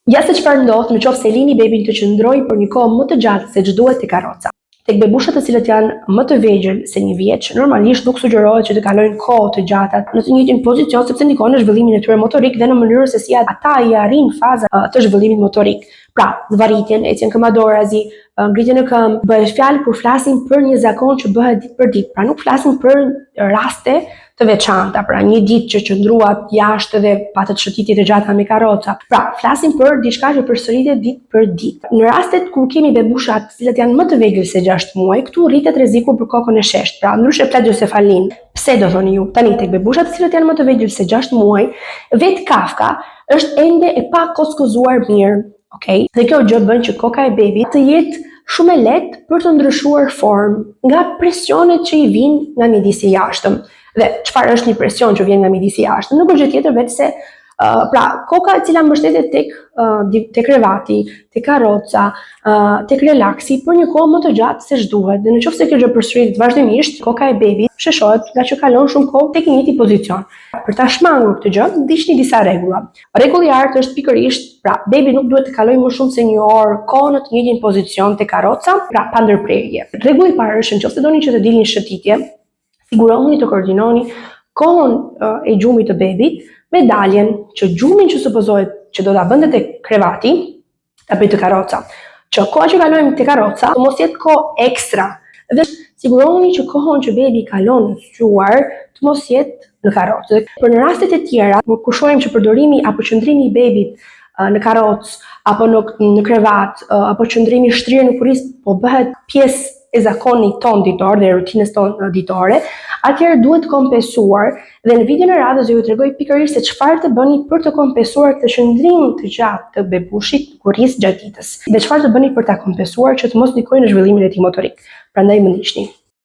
Ja se çfarë ndodh nëse lini bebin të qëndrojë për një kohë më të gjatë se ç'duhet te karroca. Tek bebushat të cilët janë më të vegjël se 1 vjeç, normalisht nuk sugjerohet që të kalojnë kohë të gjata në të njëjtin pozicion sepse ndikon në zhvillimin e tyre motorik dhe në mënyrën se si ata i arrin fazat të zhvillimit motorik. Pra, zvarritjen, ecjen këmbëdorazi, ngritjen në këmbë, bëhet fjalë kur flasim për një zakon që bëhet ditë për ditë. Pra nuk flasim për raste të veçanta, pra një ditë që qëndruat jashtë dhe patët shëtitje të gjata me karroca. Pra, flasim për diçka që përsëritet ditë për ditë. Në rastet kur kemi bebushat të cilat janë më të vegjël se 6 muaj, këtu rritet rreziku për kokën e sheshtë. Pra, ndryshe plagjiocefalin. Pse do thoni ju? Tani tek bebushat të cilat janë më të vegjël se 6 muaj, vetë kafka është ende e pa koskozuar mirë. Okay? Dhe kjo gjë bën që koka e bebit të jetë shumë e lehtë për të ndryshuar formë nga presionet që i vijnë nga midisi i jashtëm. Dhe çfarë është një presion që vjen nga midisi i jashtëm? Nuk është gjë tjetër vetë se pra koka e cila mbështetet tek krevati, tek karroca, tek relaksi për një kohë më të gjatë se ç'duhet. Dhe nëse kjo gjë përsëritet vazhdimisht, koka e bebit sheshohet nga që kalon shumë kohë tek një njëjti pozicion. Për ta shmangur këtë gjë, ndiqni disa rregulla. Rregulli i artë është pikërisht, pra bebi nuk duhet të kalojë më shumë se 1 orë kohë në të njëjtin pozicion tek karroca, pra pa ndërprerje. Rregulli i parë është nëse doni që të dilni shëtitje, sigurohuni të koordinoni kohën e gjumit të bebit me daljen që gjumin që supozohet që do ta bënte tek krevati, ta bëj te karroca. Që koha që kalojmë te karroca mos jetë kohë ekstra. Dhe sigurohuni që kohën që bebi kalon në zgjuar të mos jetë në karrocë. Për në rastet e tjera, kur shohim që përdorimi apo qëndrimi i bebit në karrocë apo në krevat apo qëndrimi i shtrirë në kurriz po bëhet pjesë e zakonit ton ditor dhe rutinës ton ditore, atëherë duhet kompensuar dhe në videon e radhës ju tregoj pikërisht se çfarë të bëni për të kompensuar këtë qëndrim të gjatë të bebushit kurriz gjatë ditës dhe çfarë të bëni për ta kompensuar që të mos ndikojë në zhvillimin e tij motorik. Prandaj më ndiqni.